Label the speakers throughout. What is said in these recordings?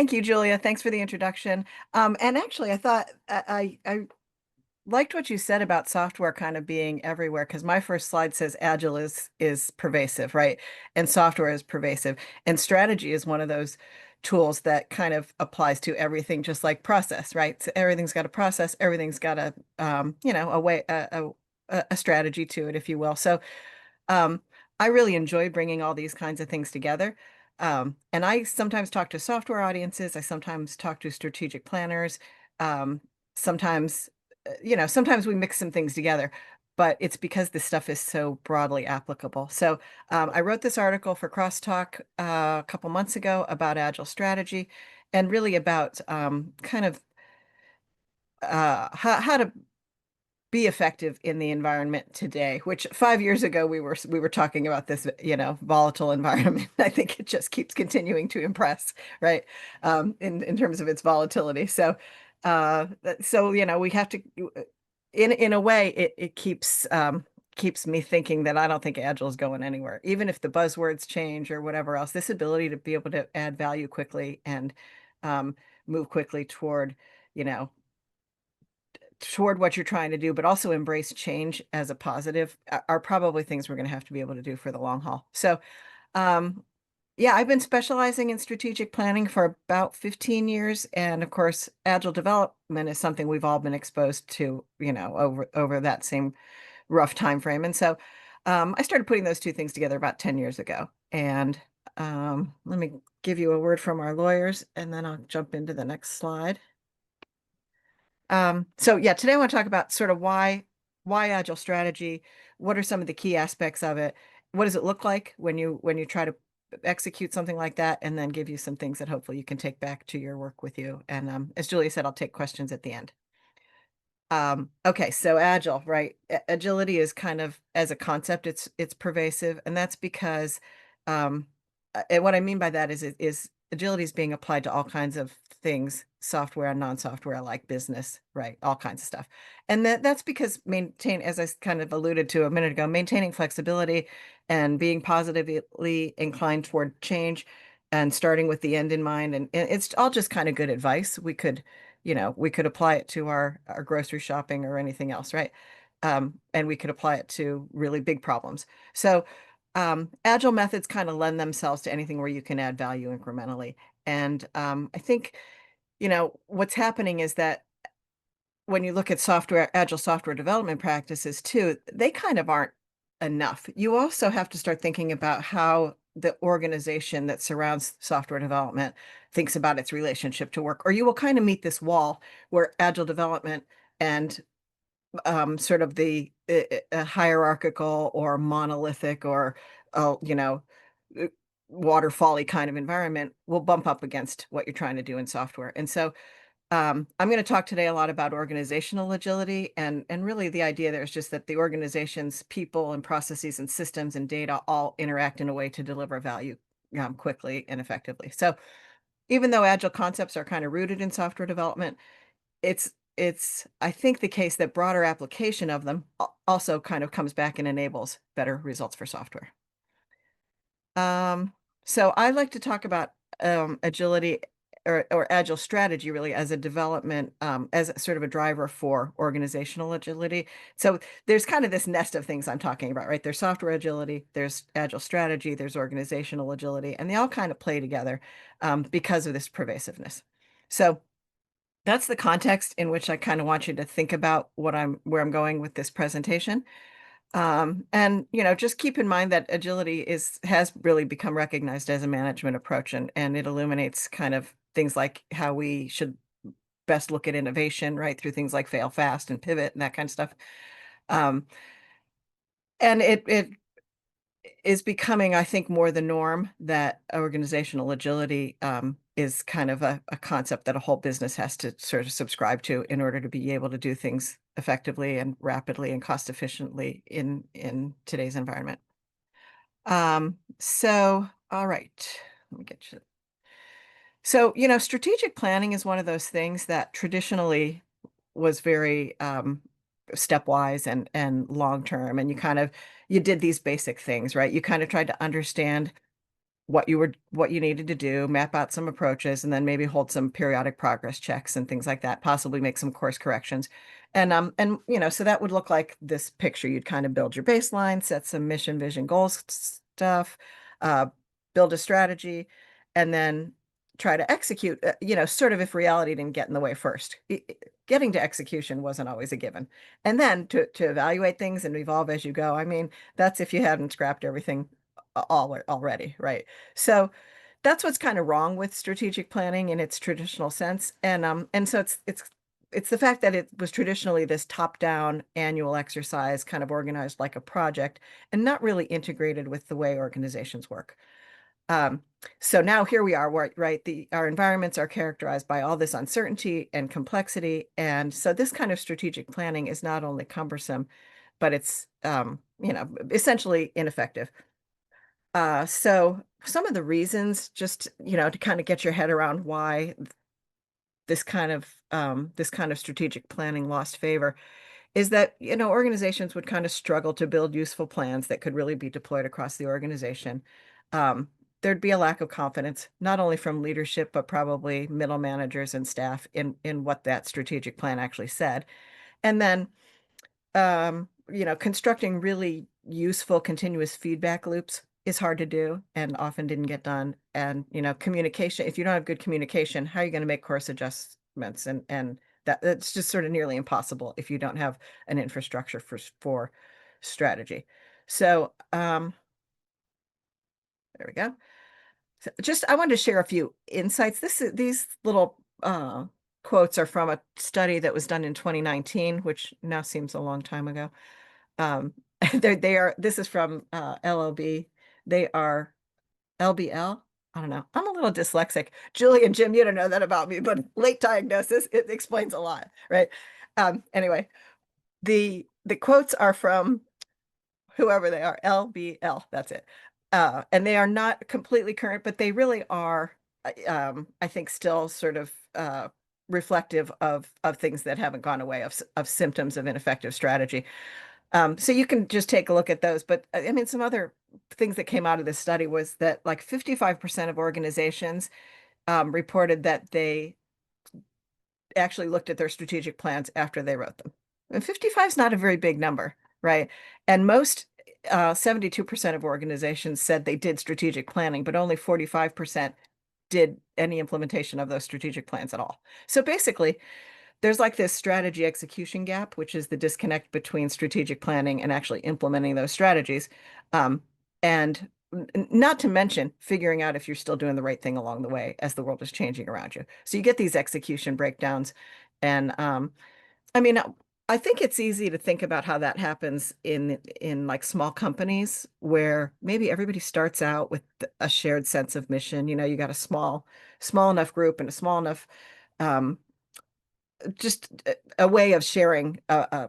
Speaker 1: Thank you, Julia. Thanks for the introduction. And actually, I thought I liked what you said about software kind of being everywhere because my first slide says Agile is pervasive, right? And software is pervasive. And strategy is one of those tools that kind of applies to everything, just like process, right? So everything's got a process, everything's got a way, a strategy to it, if you will. So um, I really enjoy bringing all these kinds of things together. And I sometimes talk to software audiences. I sometimes talk to strategic planners. Um, sometimes, sometimes we mix some things together, but it's because this stuff is so broadly applicable. So I wrote this article for Crosstalk a couple months ago about Agile strategy and really about kind of how to be effective in the environment today, which 5 years ago we were talking about this, volatile environment. I think it just keeps continuing to impress, right? In terms of its volatility. So we have to, in a way, it keeps me thinking that I don't think Agile is going anywhere, even if the buzzwords change or whatever else. This ability to be able to add value quickly and um, move quickly you know toward what you're trying to do, but also embrace change as a positive are probably things we're going to have to be able to do for the long haul. So, um, yeah, I've been specializing in strategic planning for about 15 years. And of course, agile development is something we've all been exposed to, over that same rough time frame. And so I started putting those two things together about 10 years ago. And let me give you a word from our lawyers, and then I'll jump into the next slide. So yeah, today I want to talk about sort of why agile strategy, what are some of the key aspects of it? What does it look like when you try to execute something like that, and then give you some things that hopefully you can take back to your work with you. And as Julia said, I'll take questions at the end. Okay, so agile, right? Agility is kind of as a concept, it's pervasive, and that's because and what I mean by that is agility is being applied to all kinds of things, software and non-software, like business, right? All kinds of stuff. And that's because as I kind of alluded to a minute ago, maintaining flexibility and being positively inclined toward change and starting with the end in mind. And it's all just kind of good advice. We could apply it to our grocery shopping or anything else, right? And we could apply it to really big problems. So agile methods kind of lend themselves to anything where you can add value incrementally. And I think, what's happening is that when you look at agile software development practices too, they kind of aren't enough. You also have to start thinking about how the organization that surrounds software development thinks about its relationship to work, or you will kind of meet this wall where agile development and sort of the hierarchical or monolithic or uh, waterfally kind of environment will bump up against what you're trying to do in software. And so I'm going to talk today a lot about organizational agility, and really the idea there is just that the organization's people and processes and systems and data all interact in a way to deliver value quickly and effectively. So even though agile concepts are kind of rooted in software development, it's I think the case that broader application of them also kind of comes back and enables better results for software. Um, so I like to talk about agility or agile strategy really as a development, as sort of a driver for organizational agility. So there's kind of this nest of things I'm talking about, right? There's software agility, there's agile strategy, there's organizational agility, and they all kind of play together because of this pervasiveness. So that's the context in which I kind of want you to think about where I'm going with this presentation. And just keep in mind that agility has really become recognized as a management approach, and it illuminates kind of things like how we should best look at innovation, right, through things like fail fast and pivot and that kind of stuff. Um, and it is becoming, I think, more the norm that organizational agility is kind of a concept that a whole business has to sort of subscribe to in order to be able to do things effectively and rapidly and cost efficiently in today's environment. So, all right, let me get you. So, strategic planning is one of those things that traditionally was very stepwise and long term, and you did these basic things, right? You kind of tried to understand what you needed to do, map out some approaches, and then maybe hold some periodic progress checks and things like that, possibly make some course corrections. And so that would look like this picture. You'd kind of build your baseline, set some mission, vision, goals stuff, uh, build a strategy, and then try to execute, sort of if reality didn't get in the way first. Getting to execution wasn't always a given. And then to evaluate things and evolve as you go. I mean, that's if you hadn't scrapped everything already, right? So that's what's kind of wrong with strategic planning in its traditional sense. And so it's the fact that it was traditionally this top-down annual exercise, kind of organized like a project, and not really integrated with the way organizations work. Um, so now here we are, right? Our environments are characterized by all this uncertainty and complexity. And so this kind of strategic planning is not only cumbersome, but it's, essentially ineffective. So some of the reasons, just, to kind of get your head around why this kind of strategic planning lost favor is that, organizations would kind of struggle to build useful plans that could really be deployed across the organization. Um, there'd be a lack of confidence, not only from leadership, but probably middle managers and staff in what that strategic plan actually said. And then constructing really useful continuous feedback loops is hard to do and often didn't get done. And, communication, if you don't have good communication, how are you going to make course adjustments? And that's just sort of nearly impossible if you don't have an infrastructure for strategy. So, there we go. So just I wanted to share a few insights. These little quotes are from a study that was done in 2019, which now seems a long time ago. Um, this is from LLB. They are LBL. I don't know. I'm a little dyslexic. Julie and Jim, you don't know that about me, but late diagnosis, it explains a lot, right? Anyway, the quotes are from whoever they are, LBL, that's it. And they are not completely current, but they really are, I think, still sort of reflective of things that haven't gone away, of symptoms of ineffective strategy. So you can just take a look at those. But I mean, some other things that came out of this study was that like 55% of organizations reported that they actually looked at their strategic plans after they wrote them. And 55 is not a very big number, right? And most 72% of organizations said they did strategic planning, but only 45% did any implementation of those strategic plans at all. So basically, there's like this strategy execution gap, which is the disconnect between strategic planning and actually implementing those strategies. And not to mention figuring out if you're still doing the right thing along the way as the world is changing around you. So you get these execution breakdowns. And I mean, I think it's easy to think about how that happens in like small companies where maybe everybody starts out with a shared sense of mission. You got a small enough group and a small enough um, just a way of sharing a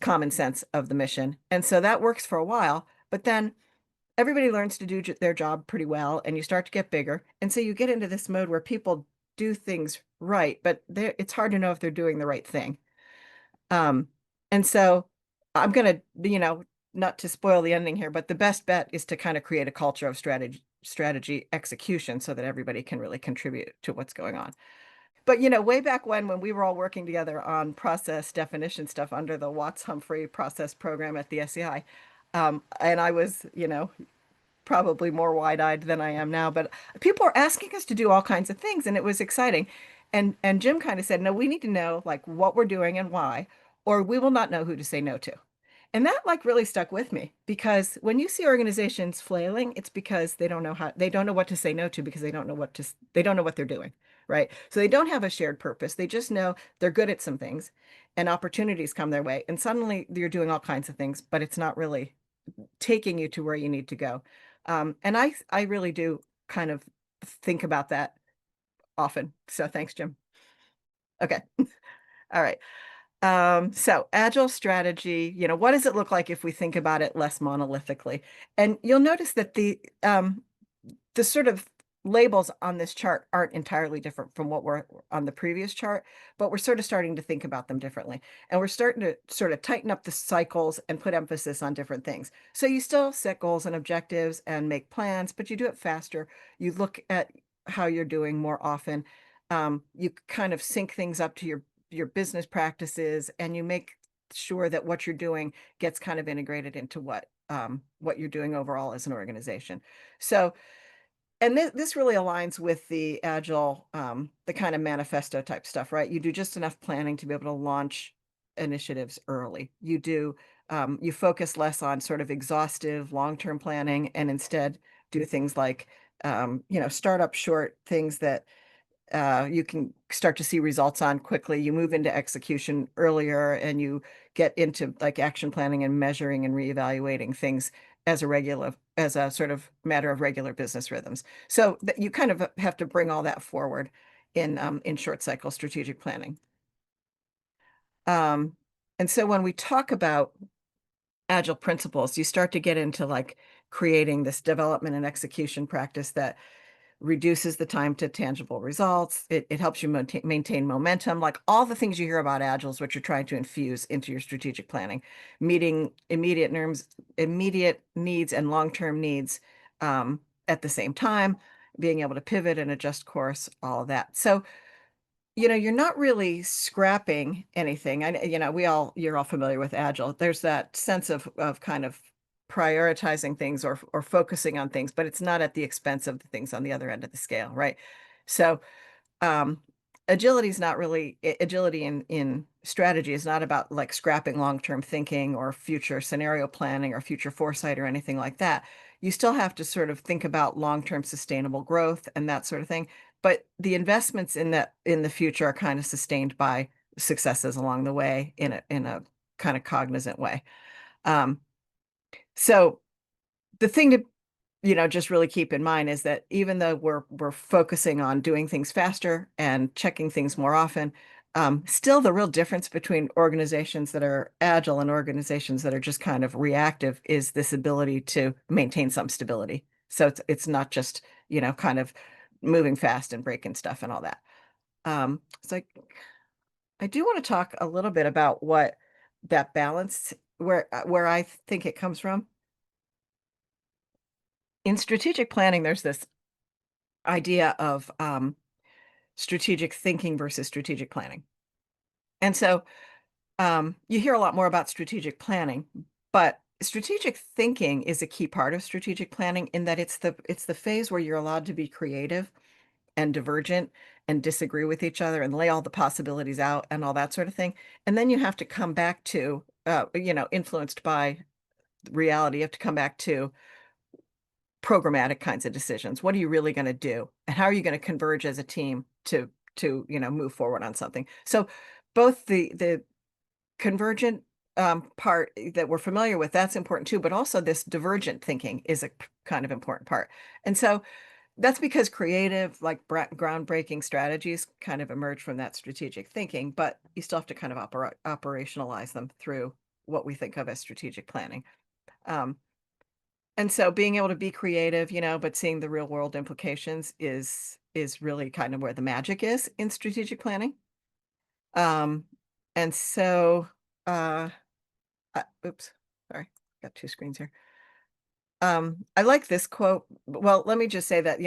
Speaker 1: common sense of the mission. And so that works for a while, but then everybody learns to do their job pretty well, and you start to get bigger. And so you get into this mode where people do things right, but it's hard to know if they're doing the right thing. And so I'm going to, not to spoil the ending here, but the best bet is to kind of create a culture of strategy execution so that everybody can really contribute to what's going on. But way back when we were all working together on process definition stuff under the Watts-Humphrey process program at the SEI, and I was, probably more wide-eyed than I am now, but people were asking us to do all kinds of things, and it was exciting. And Jim kind of said, no, we need to know like what we're doing and why, or we will not know who to say no to. And that like really stuck with me because when you see organizations flailing, it's because they don't know what to say no to because they don't know what they're doing, right? So they don't have a shared purpose. They just know they're good at some things and opportunities come their way. And suddenly you're doing all kinds of things, but it's not really taking you to where you need to go. And I really do kind of think about that often. So thanks, Jim. Okay. All right. So agile strategy, what does it look like if we think about it less monolithically? And you'll notice that the sort of labels on this chart aren't entirely different from what were on the previous chart, but we're sort of starting to think about them differently. And we're starting to sort of tighten up the cycles and put emphasis on different things. So you still set goals and objectives and make plans, but you do it faster. You look at how you're doing more often. You kind of sync things up to your business practices, and you make sure that what you're doing gets kind of integrated into what you're doing overall as an organization. So, and this really aligns with the Agile, the kind of manifesto type stuff, right? You do just enough planning to be able to launch initiatives early. You focus less on sort of exhaustive long-term planning and instead do things like, start up short things that you can start to see results on quickly. You move into execution earlier and you get into like action planning and measuring and reevaluating things as a sort of matter of regular business rhythms. So that you kind of have to bring all that forward in short cycle strategic planning. Um, and so when we talk about agile principles, you start to get into like creating this development and execution practice that reduces the time to tangible results. It helps you maintain momentum, like all the things you hear about Agile is what you're trying to infuse into your strategic planning, meeting immediate needs and long-term needs at the same time, being able to pivot and adjust course, all of that. So, you're not really scrapping anything. You're all familiar with Agile. There's that sense of kind of prioritizing things or focusing on things, but it's not at the expense of the things on the other end of the scale, right? So um, agility in strategy is not about like scrapping long-term thinking or future scenario planning or future foresight or anything like that. You still have to sort of think about long-term sustainable growth and that sort of thing. But the investments in the future are kind of sustained by successes along the way in a kind of cognizant way. Um, so the thing to just really keep in mind is that even though we're focusing on doing things faster and checking things more often, still the real difference between organizations that are agile and organizations that are just kind of reactive is this ability to maintain some stability. So it's not just, kind of moving fast and breaking stuff and all that. So I do want to talk a little bit about what that balance where I think it comes from. In strategic planning, there's this idea of strategic thinking versus strategic planning. And so you hear a lot more about strategic planning, but strategic thinking is a key part of strategic planning in that it's the phase where you're allowed to be creative and divergent and disagree with each other and lay all the possibilities out and all that sort of thing. And then you have to come back to, influenced by reality, you have to come back to programmatic kinds of decisions. What are you really going to do? And how are you going to converge as a team to move forward on something? So both the convergent part that we're familiar with, that's important too, but also this divergent thinking is a kind of important part. And so that's because creative, like groundbreaking strategies kind of emerge from that strategic thinking, but you still have to kind of operationalize them through what we think of as strategic planning. Um, and so being able to be creative, but seeing the real world implications is really kind of where the magic is in strategic planning. Um, and so, uh, oops, sorry, got two screens here. I like this quote. Well, let me just say that,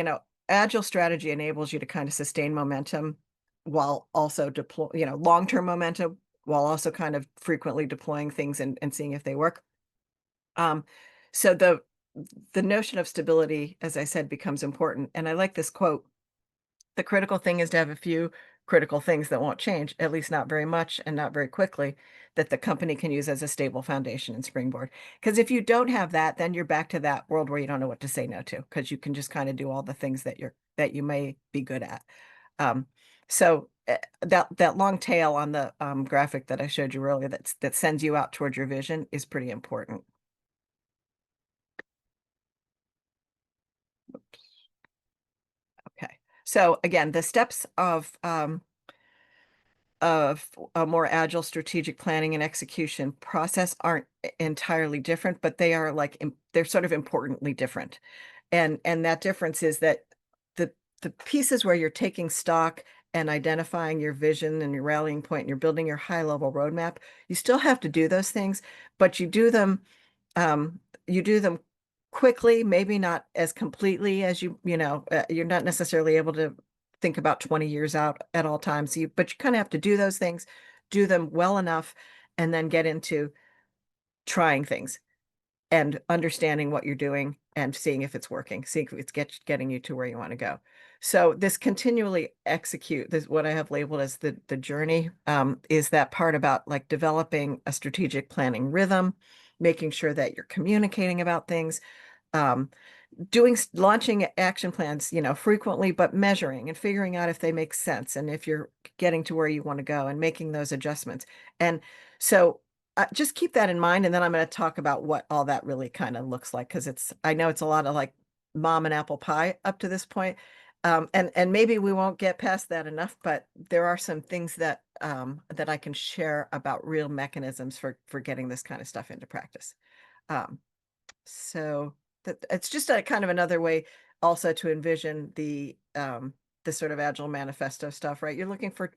Speaker 1: agile strategy enables you to kind of sustain momentum while also long-term momentum, while also kind of frequently deploying things and seeing if they work. Um, so the notion of stability, as I said, becomes important. And I like this quote. The critical thing is to have a few critical things that won't change, at least not very much and not very quickly, that the company can use as a stable foundation and springboard. Because if you don't have that, then you're back to that world where you don't know what to say no to, because you can just kind of do all the things that you may be good at. Um, so that long tail on the graphic that I showed you earlier that sends you out towards your vision is pretty important. Okay. So again, the steps of a more agile strategic planning and execution process aren't entirely different, but they are like they're sort of importantly different. And that difference is that the pieces where you're taking stock and identifying your vision and your rallying point, and you're building your high level roadmap, you still have to do those things, but um, you do them quickly, maybe not as completely as you're not necessarily able to think about 20 years out at all times. But you kind of have to do those things, do them well enough, and then get into trying things and understanding what you're doing and seeing if it's working, seeing if it's getting you to where you want to go. So this continually execute, this what I have labeled as the journey, is that part about like developing a strategic planning rhythm, making sure that you're communicating about things, um, launching action plans, frequently, but measuring and figuring out if they make sense and if you're getting to where you want to go and making those adjustments. And so just keep that in mind. And then I'm going to talk about what all that really kind of looks like, because I know it's a lot of like mom and apple pie up to this point. And maybe we won't get past that enough, but there are some things that that I can share about real mechanisms for getting this kind of stuff into practice. Um, so that it's just a kind of another way also to envision the sort of Agile manifesto stuff, right? You're looking for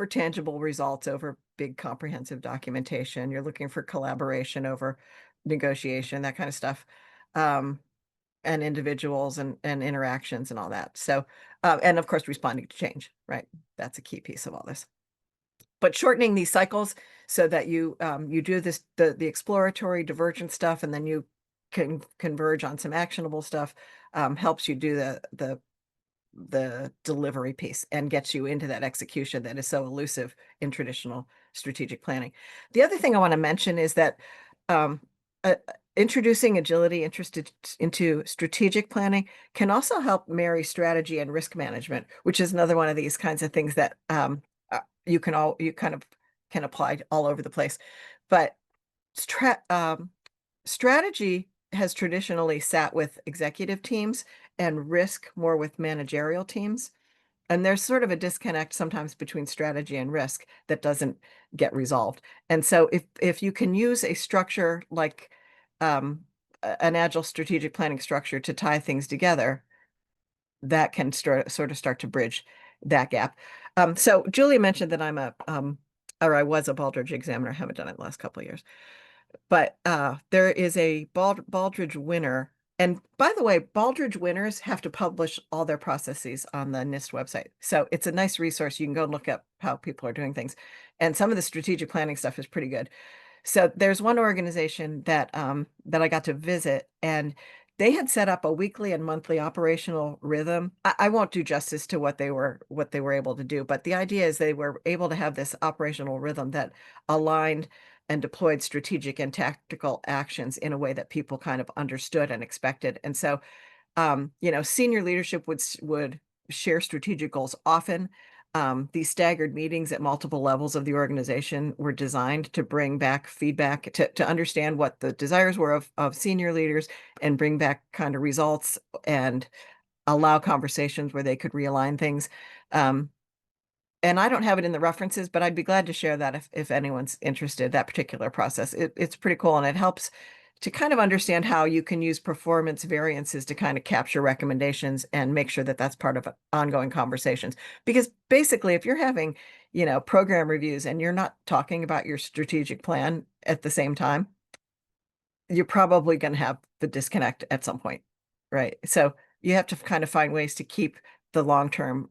Speaker 1: tangible results over big comprehensive documentation. You're looking for collaboration over negotiation, that kind of stuff. And individuals and interactions and all that. So, and of course, responding to change, right? That's a key piece of all this. But shortening these cycles so that you do the exploratory divergent stuff, and then you can converge on some actionable stuff, helps you do the delivery piece and gets you into that execution that is so elusive in traditional strategic planning. The other thing I want to mention is that um, uh, introducing agility into strategic planning can also help marry strategy and risk management, which is another one of these kinds of things that you kind of can apply all over the place. But strategy has traditionally sat with executive teams and risk more with managerial teams. And there's sort of a disconnect sometimes between strategy and risk that doesn't get resolved. And so if you can use a structure like an agile strategic planning structure to tie things together, that can sort of start to bridge that gap. So Julia mentioned that or I was a Baldrige examiner. I haven't done it in the last couple of years. But there is a Baldrige winner. And by the way, Baldrige winners have to publish all their processes on the NIST website. So it's a nice resource. You can go and look up how people are doing things. And some of the strategic planning stuff is pretty good. So there's one organization that I got to visit, and they had set up a weekly and monthly operational rhythm. I won't do justice to what they were able to do, but the idea is they were able to have this operational rhythm that aligned and deployed strategic and tactical actions in a way that people kind of understood and expected. And so senior leadership would share strategic goals often. These staggered meetings at multiple levels of the organization were designed to bring back feedback, to understand what the desires were of senior leaders and bring back kind of results and allow conversations where they could realign things. And I don't have it in the references, but I'd be glad to share that if anyone's interested, that particular process. It's pretty cool, and it helps to kind of understand how you can use performance variances to kind of capture recommendations and make sure that that's part of ongoing conversations. Because basically, if you're having, program reviews and you're not talking about your strategic plan at the same time, you're probably going to have the disconnect at some point, right? So you have to kind of find ways to keep the long-term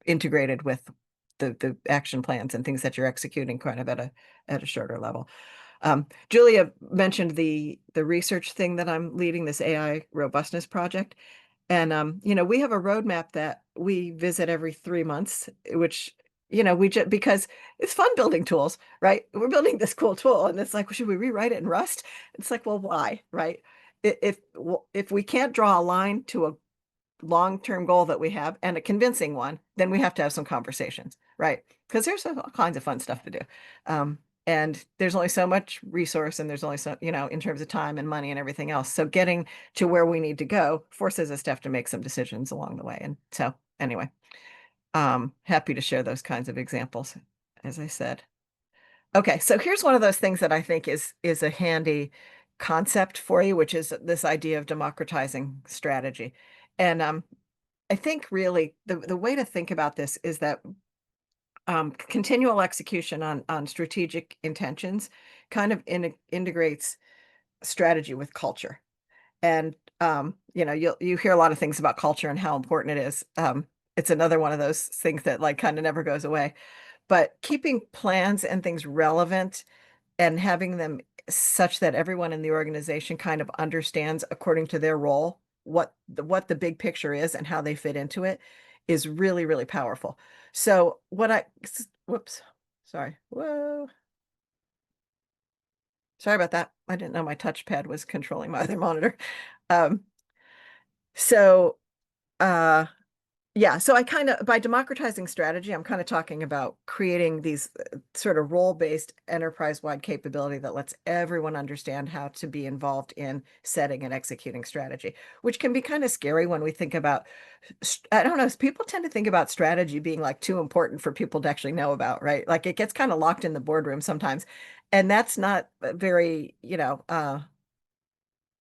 Speaker 1: integrated with the action plans and things that you're executing kind of at a shorter level. Julia mentioned the research thing that I'm leading, this AI robustness project. And, we have a roadmap that we visit every 3 months, which, because it's fun building tools, right? We're building this cool tool and it's like, well, should we rewrite it in Rust? It's like, well, why, right? If we can't draw a line to a long-term goal that we have and a convincing one, then we have to have some conversations, right? Because there's all kinds of fun stuff to do. And there's only so much resource and there's only so, in terms of time and money and everything else. So getting to where we need to go forces us to have to make some decisions along the way. And so anyway, happy to share those kinds of examples, as I said. Okay, so here's one of those things that I think is a handy concept for you, which is this idea of democratizing strategy. And I think really the way to think about this is that continual execution on strategic intentions kind of integrates strategy with culture. And you hear a lot of things about culture and how important it is. It's another one of those things that like kind of never goes away. But keeping plans and things relevant and having them such that everyone in the organization kind of understands according to their role what the big picture is and how they fit into it is really, really powerful. So whoops, sorry. Whoa. Sorry about that. I didn't know my touchpad was controlling my other monitor. Um, so uh Yeah, so I kind of, by democratizing strategy, I'm kind of talking about creating these sort of role-based enterprise-wide capability that lets everyone understand how to be involved in setting and executing strategy, which can be kind of scary when we think about, I don't know, people tend to think about strategy being like too important for people to actually know about, right? Like it gets kind of locked in the boardroom sometimes. And that's not very,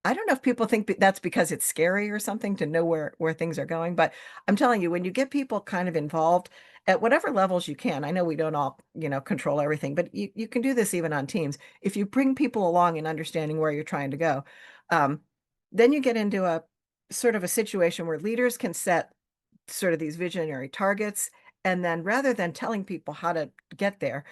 Speaker 1: I don't know if people think that's because it's scary or something to know where things are going, but I'm telling you, when you get people kind of involved at whatever levels you can, I know we don't all, control everything, but you can do this even on teams. If you bring people along in understanding where you're trying to go, um, then you get into a sort of a situation where leaders can set sort of these visionary targets, and then rather than telling people how to get there,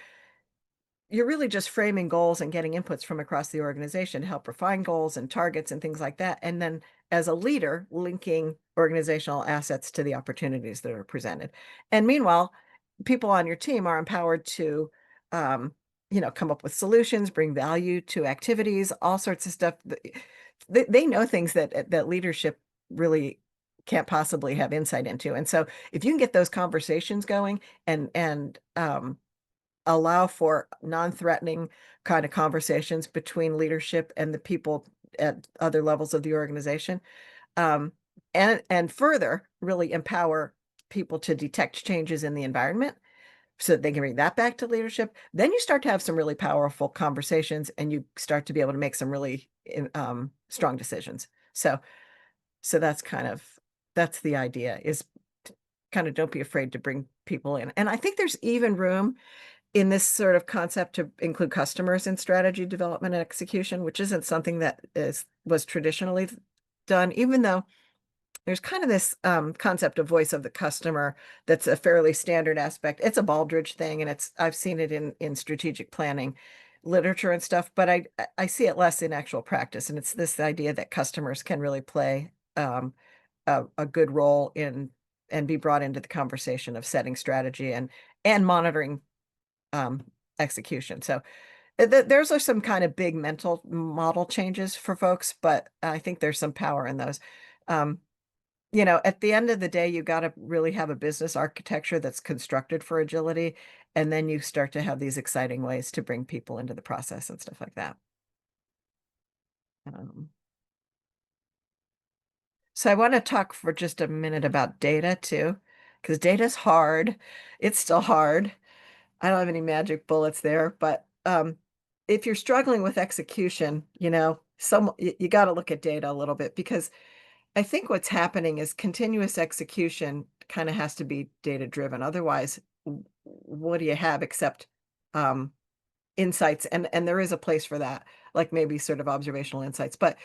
Speaker 1: you're really just framing goals and getting inputs from across the organization to help refine goals and targets and things like that. And then as a leader, linking organizational assets to the opportunities that are presented. And meanwhile, people on your team are empowered to, um, come up with solutions, bring value to activities, all sorts of stuff. They know things that leadership really can't possibly have insight into. And so if you can get those conversations going and allow for non-threatening kind of conversations between leadership and the people at other levels of the organization. Um, and further really empower people to detect changes in the environment so that they can bring that back to leadership. Then you start to have some really powerful conversations and you start to be able to make some really strong decisions. So that's the idea is kind of don't be afraid to bring people in. And I think there's even room in this sort of concept to include customers in strategy development and execution, which isn't something that was traditionally done, even though there's kind of this concept of voice of the customer that's a fairly standard aspect. It's a Baldrige thing, and I've seen it in strategic planning literature and stuff, but I see it less in actual practice. And it's this idea that customers can really play a good role in and be brought into the conversation of setting strategy and monitoring um, execution. So there's some kind of big mental model changes for folks, but I think there's some power in those. Um, at the end of the day, you got to really have a business architecture that's constructed for agility, and then you start to have these exciting ways to bring people into the process and stuff like that. Um, so I want to talk for just a minute about data too, because data's hard. It's still hard. I don't have any magic bullets there, but if you're struggling with execution, you got to look at data a little bit because I think what's happening is continuous execution kind of has to be data driven. Otherwise, what do you have except um, insights? And there is a place for that, like maybe sort of observational insights, but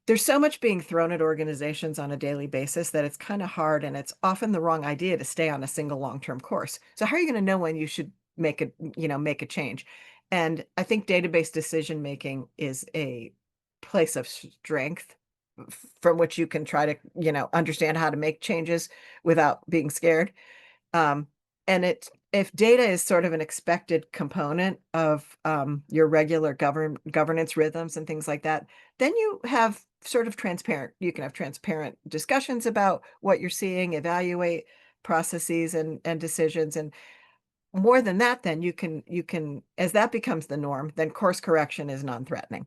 Speaker 1: there's so much being thrown at organizations on a daily basis that it's kind of hard and it's often the wrong idea to stay on a single long-term course. So how are you going to know when you should make a change? And I think database decision making is a place of strength from which you can try to, understand how to make changes without being scared. Um, and if data is sort of an expected component of your regular governance rhythms and things like that, then you have you can have transparent discussions about what you're seeing, evaluate processes and decisions. And more than that, then you can, as that becomes the norm, then course correction is non-threatening,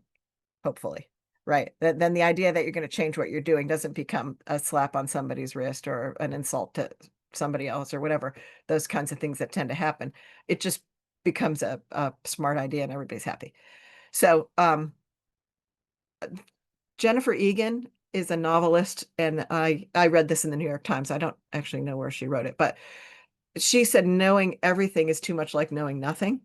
Speaker 1: hopefully. Right. Then the idea that you're going to change what you're doing doesn't become a slap on somebody's wrist or an insult to somebody else or whatever, those kinds of things that tend to happen. It just becomes a smart idea and everybody's happy. So Jennifer Egan is a novelist, and I read this in the New York Times. I don't actually know where she wrote it, but she said knowing everything is too much like knowing nothing.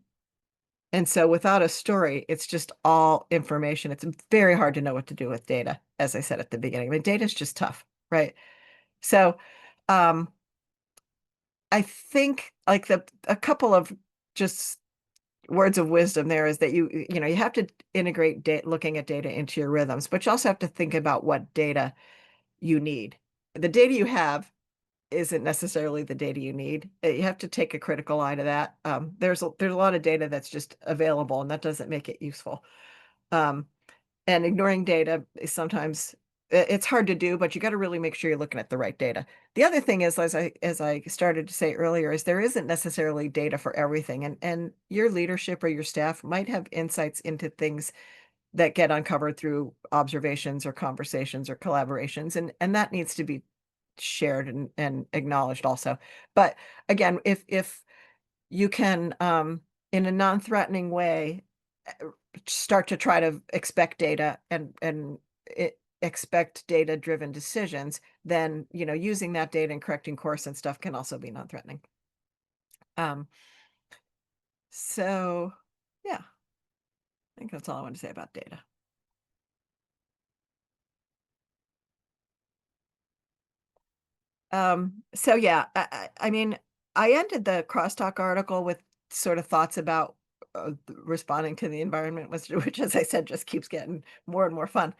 Speaker 1: And so without a story, it's just all information. It's very hard to know what to do with data, as I said at the beginning. I mean, data is just tough, right? So um, I think like a couple of just words of wisdom there is that you have to integrate looking at data into your rhythms, but you also have to think about what data you need. The data you have isn't necessarily the data you need. You have to take a critical eye to that. There's a lot of data that's just available, and that doesn't make it useful. Um, and ignoring data is sometimes it's hard to do, but you got to really make sure you're looking at the right data. The other thing is, as I started to say earlier, is there isn't necessarily data for everything, and your leadership or your staff might have insights into things that get uncovered through observations or conversations or collaborations, and that needs to be shared and acknowledged also. But again, if you can in a non-threatening way start to try to expect data and expect data-driven decisions, then using that data and correcting course and stuff can also be non-threatening. Um, so yeah, I think that's all I want to say about data. So yeah, I mean, I ended the crosstalk article with sort of thoughts about responding to the environment, which, as I said, just keeps getting more and more fun.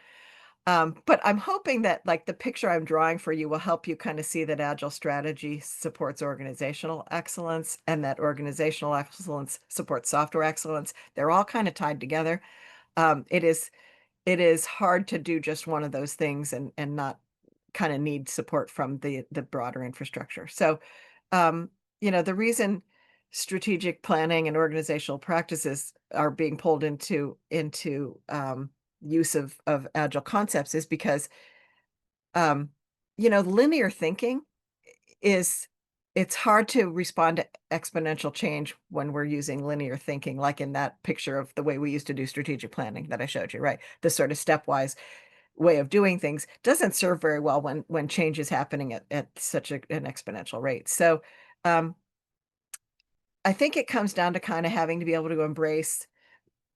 Speaker 1: But I'm hoping that like the picture I'm drawing for you will help you kind of see that agile strategy supports organizational excellence and that organizational excellence supports software excellence. They're all kind of tied together. It is hard to do just one of those things and not kind of need support from the broader infrastructure. So, um, the reason strategic planning and organizational practices are being pulled into use of agile concepts is because linear thinking is it's hard to respond to exponential change when we're using linear thinking, like in that picture of the way we used to do strategic planning that I showed you, right? The sort of stepwise way of doing things doesn't serve very well when change is happening at such an exponential rate. So um, I think it comes down to kind of having to be able to embrace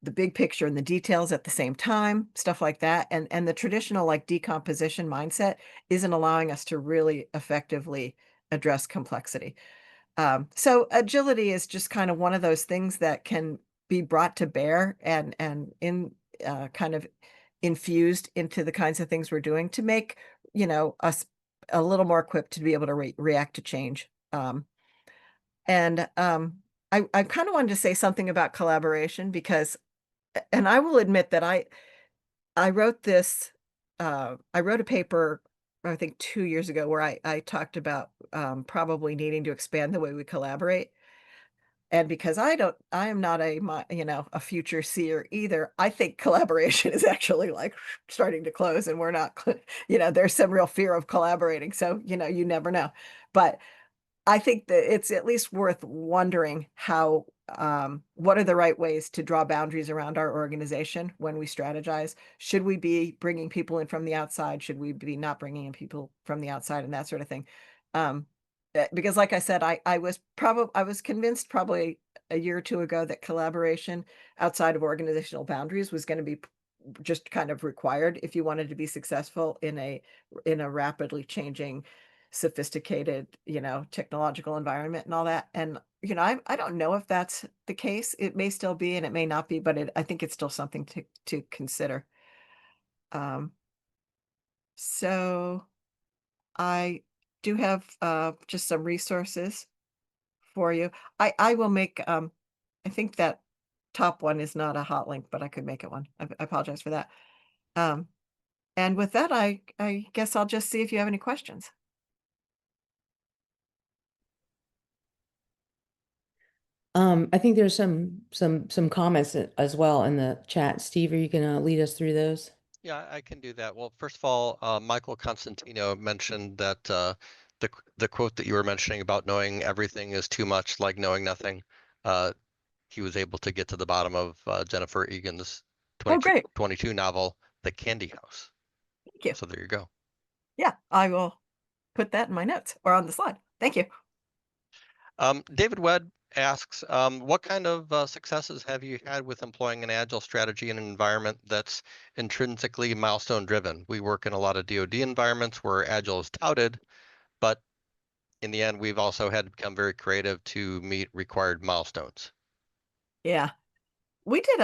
Speaker 1: the big picture and the details at the same time, stuff like that. And the traditional like decomposition mindset isn't allowing us to really effectively address complexity. So agility is just kind of one of those things that can be brought to bear and in kind of infused into the kinds of things we're doing to make, us a little more equipped to be able to react to change. And I kind of wanted to say something about collaboration because, and I will admit that I wrote this, I wrote a paper, I think 2 years ago, where I talked about probably needing to expand the way we collaborate. And because I am not a future seer either. I think collaboration is actually like starting to close and we're not, there's some real fear of collaborating. So, you never know. But I think that it's at least worth wondering what are the right ways to draw boundaries around our organization when we strategize? Should we be bringing people in from the outside? Should we be not bringing in people from the outside and that sort of thing? Um, because like I said, I was convinced probably a year or two ago that collaboration outside of organizational boundaries was going to be just kind of required if you wanted to be successful in a rapidly changing, sophisticated, technological environment and all that. And I don't know if that's the case. It may still be and it may not be, but I think it's still something to consider. Um, so I do have just some resources for you. I will make I think that top one is not a hot link, but I could make it one. I apologize for that. Um, and with that, I guess I'll just see if you have any questions.
Speaker 2: I think there's some comments as well in the chat. Steve, are you gonna lead us through those?
Speaker 3: Yeah, I can do that. Well, first of all, Michael Constantino mentioned that the quote that you were mentioning about knowing everything is too much like knowing nothing. Uh, he was able to get to the bottom of Jennifer Egan's
Speaker 1: Oh,
Speaker 3: 22,
Speaker 1: great.
Speaker 3: 22 novel, The Candy House.
Speaker 1: Thank you.
Speaker 3: So there you go.
Speaker 1: Yeah, I will put that in my notes or on the slide. Thank you.
Speaker 3: David Webb asks, what kind of successes have you had with employing an agile strategy in an environment that's intrinsically milestone driven? We work in a lot of DoD environments where agile is touted, but in the end, we've also had to become very creative to meet required milestones.
Speaker 1: Yeah, we did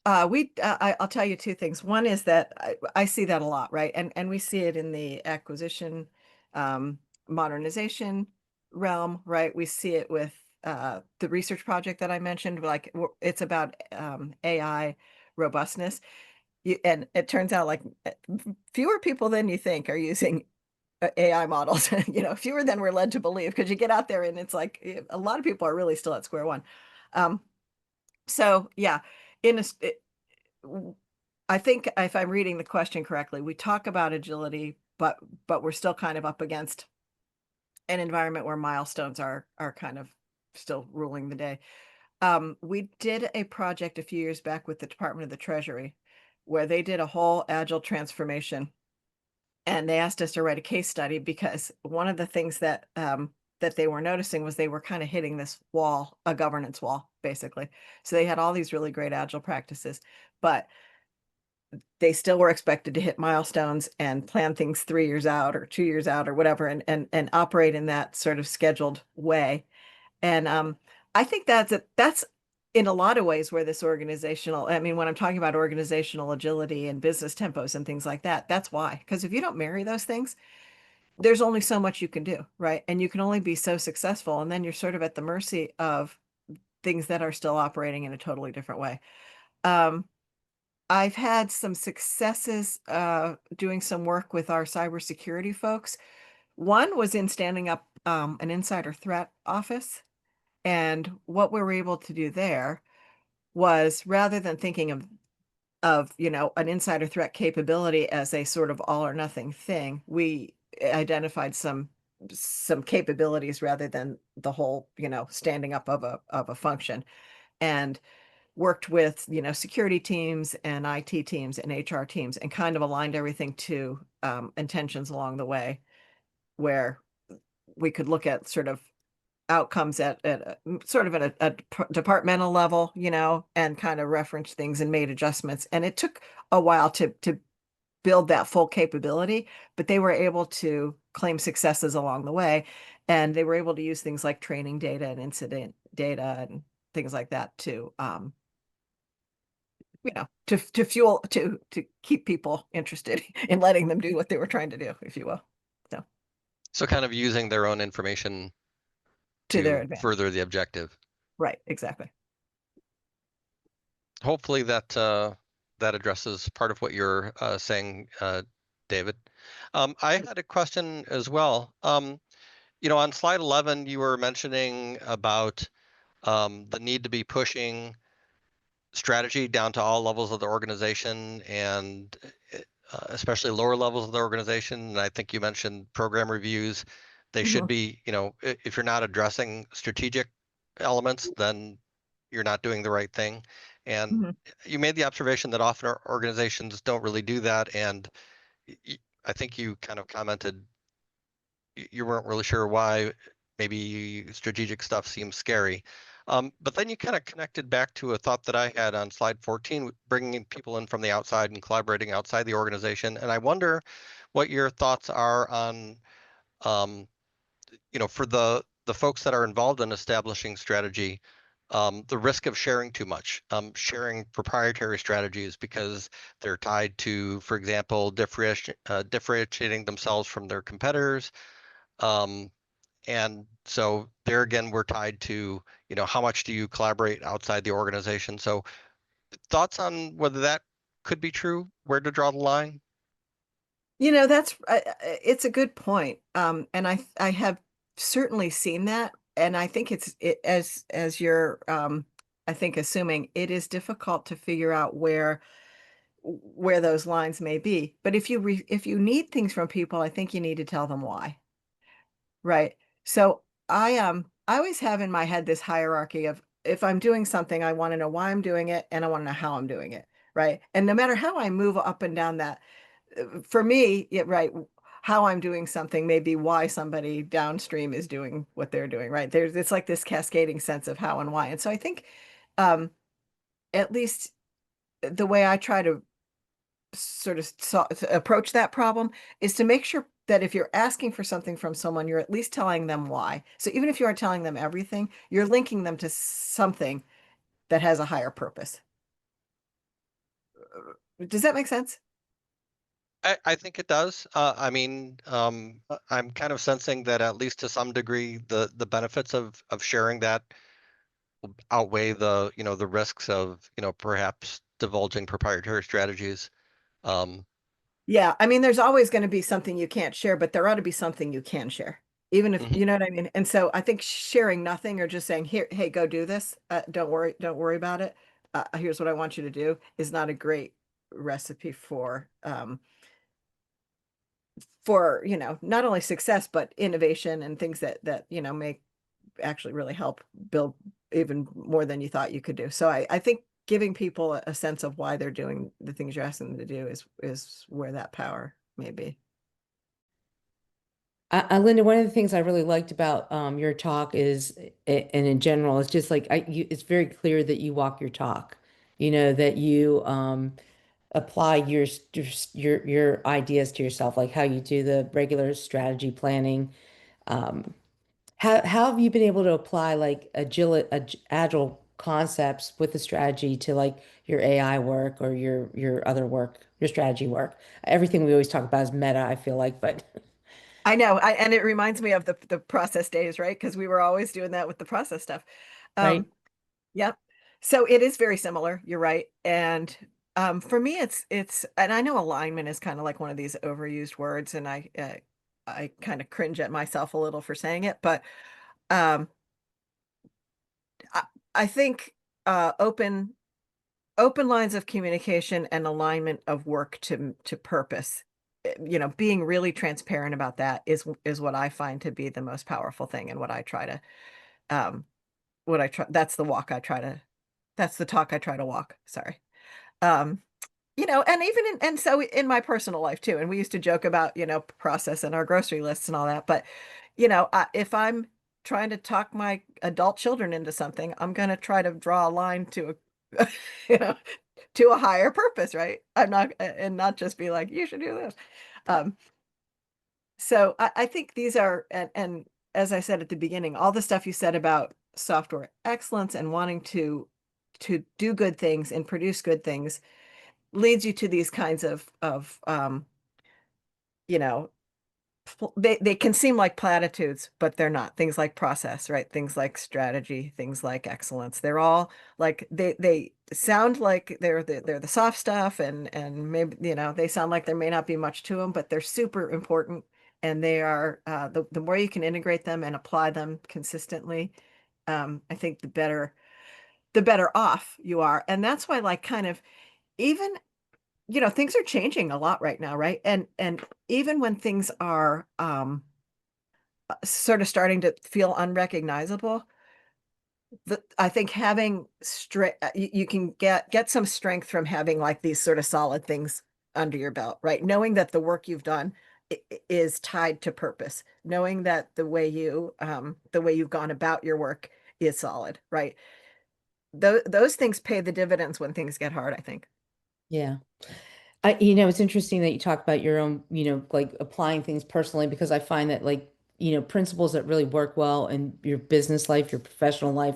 Speaker 1: I'll tell you two things. One is that I see that a lot, right? And we see it in the acquisition, um, modernization realm, right? We see it with the research project that I mentioned, like it's about AI robustness. And it turns out like fewer people than you think are using AI models, fewer than we're led to believe, because you get out there and it's like a lot of people are really still at square one. Um, so yeah, in a, I think if I'm reading the question correctly, we talk about agility, but we're still kind of up against an environment where milestones are kind of still ruling the day. We did a project a few years back with the Department of the Treasury where they did a whole agile transformation, and they asked us to write a case study because one of the things that they were noticing was they were kind of hitting this wall, a governance wall, basically. So they had all these really great agile practices, but they still were expected to hit milestones and plan things 3 years out or 2 years out or whatever, and operate in that sort of scheduled way. And I think that's in a lot of ways where this organizational, I mean, when I'm talking about organizational agility and business tempos and things like that, that's why. Because if you don't marry those things, there's only so much you can do, right? And you can only be so successful, and then you're sort of at the mercy of things that are still operating in a totally different way. Um, I've had some successes doing some work with our cybersecurity folks. One was in standing up an insider threat office. And what we were able to do there was, rather than thinking of an insider threat capability as a sort of all or nothing thing, we identified some capabilities rather than the whole, standing up of a function, and worked with, security teams and IT teams and HR teams, and kind of aligned everything to intentions along the way, where we could look at sort of outcomes at sort of at a departmental level, and kind of reference things and made adjustments. And it took a while to build that full capability, but they were able to claim successes along the way. And they were able to use things like training data and incident data and things like that to to fuel to keep people interested in letting them do what they were trying to do, if you will. So
Speaker 3: So kind of using their own information
Speaker 1: to their
Speaker 3: to
Speaker 1: advantage.
Speaker 3: further the objective.
Speaker 1: Right, exactly.
Speaker 3: Hopefully that that addresses part of what you're saying, David. I had a question as well. On slide 11, you were mentioning about the need to be pushing strategy down to all levels of the organization, and especially lower levels of the organization. And I think you mentioned program reviews. They should be, if you're not addressing strategic elements, then you're not doing the right thing. And
Speaker 1: Mhm.
Speaker 3: you made the observation that often our organizations don't really do that. And I think you kind of commented you weren't really sure why. Maybe strategic stuff seems scary. But then you kind of connected back to a thought that I had on slide 14, bringing people in from the outside and collaborating outside the organization. And I wonder what your thoughts are on, um, for the folks that are involved in establishing strategy, the risk of sharing too much, sharing proprietary strategies because they're tied to, for example, differentiating themselves from their competitors. Um, and so there again, we're tied to, how much do you collaborate outside the organization? So thoughts on whether that could be true, where to draw the line?
Speaker 1: That's it's a good point. And I have certainly seen that, and I think as you're I think assuming, it is difficult to figure out where those lines may be. But if you need things from people, I think you need to tell them why. Right. So I always have in my head this hierarchy of, if I'm doing something, I want to know why I'm doing it and I want to know how I'm doing it. right? And no matter how I move up and down that, for me, yeah, right, how I'm doing something may be why somebody downstream is doing what they're doing, right? It's like this cascading sense of how and why. And so I think, um, at least the way I try to sort of approach that problem is to make sure that if you're asking for something from someone, you're at least telling them why. So even if you aren't telling them everything, you're linking them to something that has a higher purpose. Does that make sense?
Speaker 3: I think it does. I mean, I'm kind of sensing that at least to some degree, the benefits of sharing that outweigh the, the risks of, perhaps divulging proprietary strategies. Um,
Speaker 1: Yeah, I mean, there's always going to be something you can't share, but there ought to be something you can share, even if
Speaker 3: mhm.
Speaker 1: you know what I mean. And so I think sharing nothing or just saying, "Here, hey, go do this. Don't worry about it. Here's what I want you to do," is not a great recipe for, not only success, but innovation and things that, make actually really help build even more than you thought you could do. So I think giving people a sense of why they're doing the things you're asking them to do is where that power may be.
Speaker 2: Linda, one of the things I really liked about your talk is, and in general, it's just like it's very clear that you walk your talk. You know that you apply your ideas to yourself, like how you do the regular strategy planning. Um, how have you been able to apply like agile concepts with the strategy to like your AI work or your other work, your strategy work? Everything we always talk about is meta, I feel like, but
Speaker 1: I know, and it reminds me of the process days, right? Because we were always doing that with the process stuff.
Speaker 2: right?
Speaker 1: Um, yep. So it is very similar. You're right. And for me, and I know alignment is kind of like one of these overused words, and I kind of cringe at myself a little for saying it, but um, I, I think open lines of communication and alignment of work to purpose, being really transparent about that is what I find to be the most powerful thing, and um that's the walk I try to that's the talk I try to walk, sorry. um and even and so in my personal life too, and we used to joke about, process and our grocery lists and all that, but if I'm trying to talk my adult children into something, I'm going to try to draw a line to a you know to a higher purpose, right? I'm not, and not just be like, you should do this. Um, so I think these are, and as I said at the beginning, all the stuff you said about software excellence and wanting to do good things and produce good things leads you to these kinds of you know they can seem like platitudes, but they're not. Things like process, right? Things like strategy, things like excellence. They're all like they sound like they're the soft stuff, and maybe, they sound like there may not be much to them, but they're super important, and they are the more you can integrate them and apply them consistently, I think the better off you are. And that's why, like, kind of, even, things are changing a lot right now, right? And even when things are sort of starting to feel unrecognizable, I think having strength, you can get some strength from having like these sort of solid things under your belt, right? Knowing that the work you've done is tied to purpose, knowing that the way you've gone about your work is solid, right? Those things pay the dividends when things get hard, I think.
Speaker 2: Yeah. It's interesting that you talk about your own, like applying things personally, because I find that like, principles that really work well in your business life, your professional life,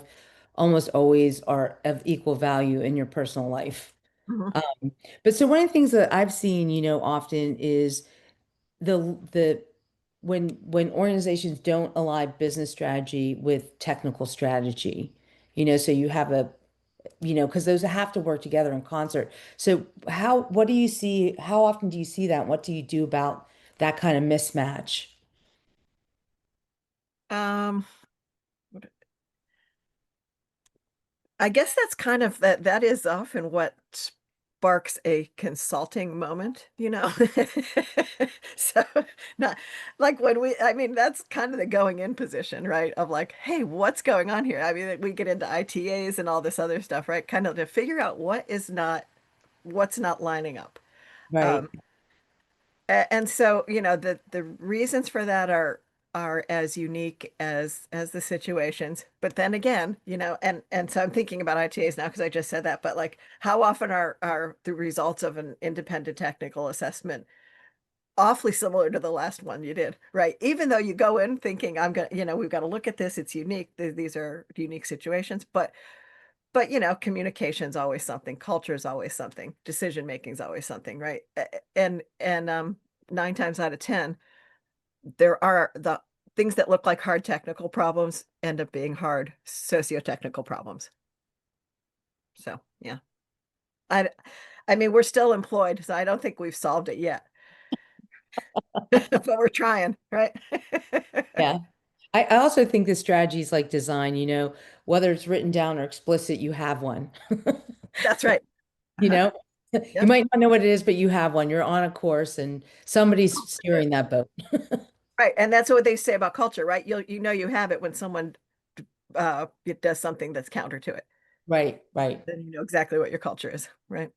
Speaker 2: almost always are of equal value in your personal life.
Speaker 1: Mhm.
Speaker 2: Um, but so one of the things that I've seen, often is the when organizations don't align business strategy with technical strategy, so you have because those have to work together in concert. So what do you see? How often do you see that? What do you do about that kind of mismatch?
Speaker 1: Um, I guess that's kind of that is often what sparks a consulting moment, So, not like when I mean, that's kind of the going in position, right? Of like, hey, what's going on here? I mean, we get into ITAs and all this other stuff, right? Kind of to figure out what is not what's not lining up.
Speaker 2: Right.
Speaker 1: And so, the reasons for that are as unique as the situations. But then again, and so I'm thinking about ITAs now because I just said that, but like how often are the results of an independent technical assessment awfully similar to the last one you did, right? Even though you go in thinking we've got to look at this, it's unique. These are unique situations, but communication's always something, culture is always something, decision making is always something, right? And 9 times out of 10, there are the things that look like hard technical problems end up being hard socio-technical problems. So yeah, I I mean we're still employed, so I don't think we've solved it yet, but we're trying, right?
Speaker 2: Yeah. I also think the strategy is like design, whether it's written down or explicit, you have one.
Speaker 1: That's right.
Speaker 2: You
Speaker 1: Uh-huh.
Speaker 2: know, you
Speaker 1: Yep.
Speaker 2: might not know what it is, but you have one. You're on a course and somebody's steering that boat.
Speaker 1: Right. And that's what they say about culture, right? You have it when someone it does something that's counter to it.
Speaker 2: Right, right.
Speaker 1: Then you know exactly what your culture is, right?